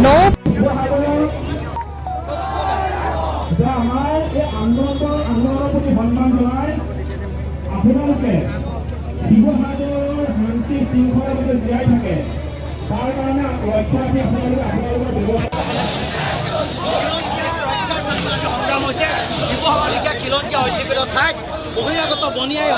No. আমাৰ এই আন্দোলনৰ প্ৰতি সন্মান জনাই আপোনালোকে শিৱসাগৰৰ শান্তি শৃংখলা যাতে জীয়াই থাকে তাৰ কাৰণে লক্ষ্য ৰাখি আপোনালোকৰ শিৱসাগৰ খিলঞ্জীয়া অধিকৃত ঠাইত বহিৰাগত বনিয়াই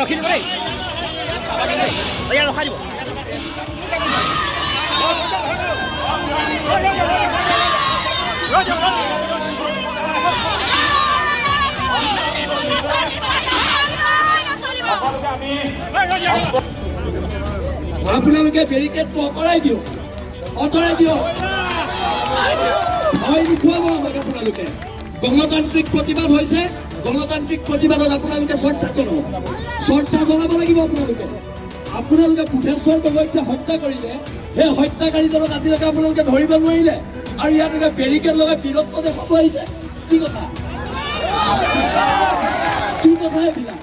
ৰখি দিব দেই ৰখাই দিব আপোনালোকে বেৰিকেডটো আঁতৰাই দিয়ক ভয় দেখুৱাব আমাক আপোনালোকে গণতান্ত্ৰিক প্ৰতিবাদ হৈছে গণতান্ত্ৰিক প্ৰতিবাদত আপোনালোকে শ্ৰদ্ধা জনাব লাগিব আপোনালোকে বুধেশ্বৰ গগৈক হত্যা কৰিলে সেই হত্যাকাৰীজনক আজিলৈকে আপোনালোকে ধৰিব নোৱাৰিলে আৰু ইয়াত এটা বেৰিকেড লগাই বীৰত্ব দেখাব আহিছে কি কথা এইবিলাক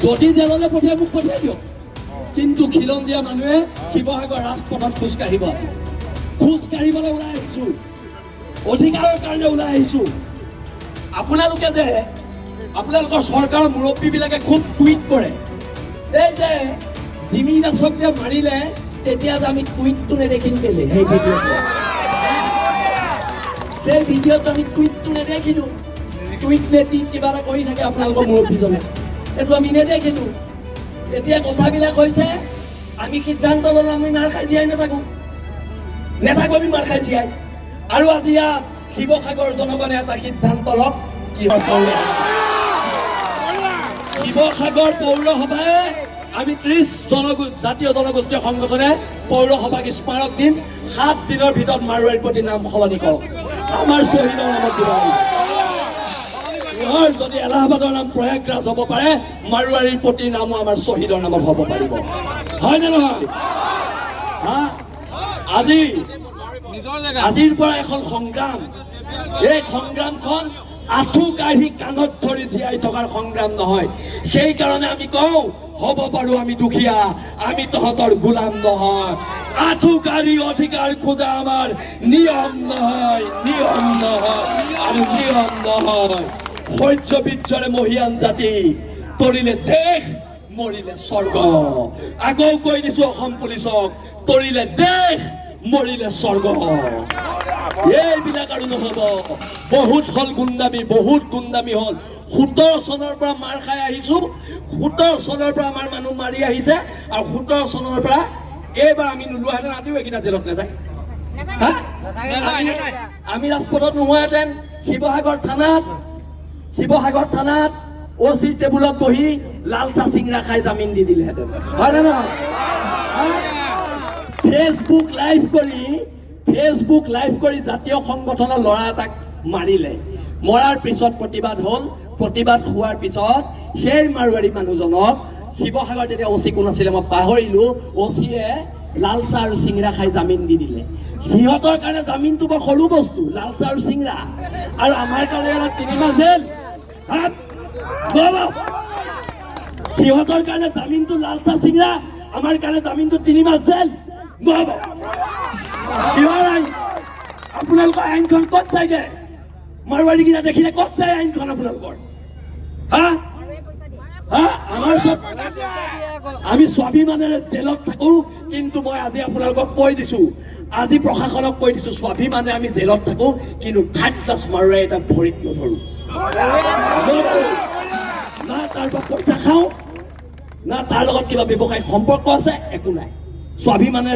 যদি জেললৈ পঠিয়াই মোক পঠিয়াই দিয়ক কিন্তু খিলঞ্জীয়া মানুহে শিৱসাগৰ ৰাজপথত খোজকাঢ়িবলৈ ওলাই আহিছোঁ অধিকাৰৰ কাৰণে ওলাই আহিছোঁ আপোনালোকে যে আপোনালোকৰ চৰকাৰৰ মুৰব্বীবিলাকে খুব টুইট কৰে এই যে জিমি দাসক যে মাৰিলে তেতিয়া যে আমি টুইটটো নেদেখিম কেলে সেই ভিডিঅ'ত আমি টুইটটো নেদেখিলোঁ টুইট নেতি কিবা এটা কৰি থাকে আপোনালোকৰ মুৰব্বীজনে এইটো আমি নেদেখিলোঁ এতিয়া কথাবিলাক হৈছে আমি সিদ্ধান্ত ল'লে আমি মাৰ খাই জীয়াই নাথাকোঁ আমি মাৰ খাই জীয়াই আৰু আজি ইয়াত শিৱসাগৰ জনগণে এটা সিদ্ধান্ত লওক কি হয় শিৱসাগৰ পৌৰসভাই আমি 30 জাতীয় জনগোষ্ঠীয় সংগঠনে পৌৰসভাক স্মাৰক দিম 7 দিনৰ ভিতৰত মাৰোৱাৰীৰ প্ৰতি নাম সলনি কৰক আমাৰ শ্বহীদৰ নামত দিব যদি এলাহাবাদৰ নাম প্ৰয়াগৰাজ হ'ব পাৰে মাৰোৱাৰীৰ প্ৰতি নামো আমাৰ শ্বহীদৰ নামত হ'ব পাৰিব হয় নে নহয় আজিৰ পৰা এখন সংগ্ৰাম এই সংগ্ৰামখন আঁঠু কাঢ়ি কাণত ধৰি জীয়াই থকাৰ সংগ্ৰাম নহয় সেইকাৰণে আমি কওঁ হ'ব পাৰোঁ আমি দুখীয়া আমি তহঁতৰ গোলাম নহয় আঁঠু কাঢ়ি অধিকাৰ খোজা আমাৰ নিয়ম নহয় আৰু নিয়ম নহয় শৌৰ্য বীৰ্যৰে মহিয়ান জাতি তৰিলে দেশ মৰিলে স্বৰ্গ আকৌ কৈ দিছোঁ অসম পুলিচক তৰিলে দেশ মৰিলে স্বৰ্গ এইবিলাক আৰু নহ'ব বহুত হ'ল গুণ্ডামি হ'ল 17 চনৰ পৰা মাৰ খাই আহিছোঁ 17 চনৰ পৰা আমাৰ মানুহ মাৰি আহিছে আৰু 17 চনৰ পৰা এইবাৰ আমি নোলোৱাহেঁতেন আজিও এইকেইটা জেলত নাযায় আমি ৰাজপথত নোহোৱাহেঁতেন শিৱসাগৰ থানাত OC টেবুলত বহি লাল চাহ চিংৰা খাই জামিন দি দিলেহেঁতেন হয় নে নহয় ফেচবুক লাইভ কৰি জাতীয় সংগঠনৰ ল'ৰা এটাক মাৰিলে মৰাৰ পিছত প্ৰতিবাদ হ'ল প্ৰতিবাদ হোৱাৰ পিছত সেই মাৰোৱাৰী মানুহজনক শিৱসাগৰ যেতিয়া OC কোন আছিলে মই পাহৰিলোঁ OCয়ে লাল চাহ আৰু চিংৰা খাই জামিন দি দিলে সিহঁতৰ কাৰণে জামিনটো বৰ সৰু বস্তু লাল চাহ আৰু চিংৰা আৰু আমাৰ কাৰণে 3 মাহ জেল সিহঁতৰ কাৰণে জামিনটো লাল চাহ চিংৰা আমাৰ কাৰণে জামিনটো 3 মাহ জেল আপোনালোকৰ আইনখন ক'ত যায়গে মাৰোৱাৰীকেইটা দেখিলে ক'ত যায় আইনখন আপোনালোকৰ আমাৰ চব আমি স্বাভিমানেৰে জেলত থাকোঁ কিন্তু মই আজি আপোনালোকক কৈ দিছোঁ আজি প্ৰশাসনক কৈ দিছোঁ স্বাভিমানে আমি জেলত থাকোঁ কিন্তু থাৰ্ড ক্লাছ মাৰোৱাৰী এটা ভৰিত নধৰোঁ না তাৰ পৰা পইচা খাওঁ না তাৰ লগত কিবা ব্যৱসায়িক সম্পৰ্ক আছে একো নাই স্বাভিমানে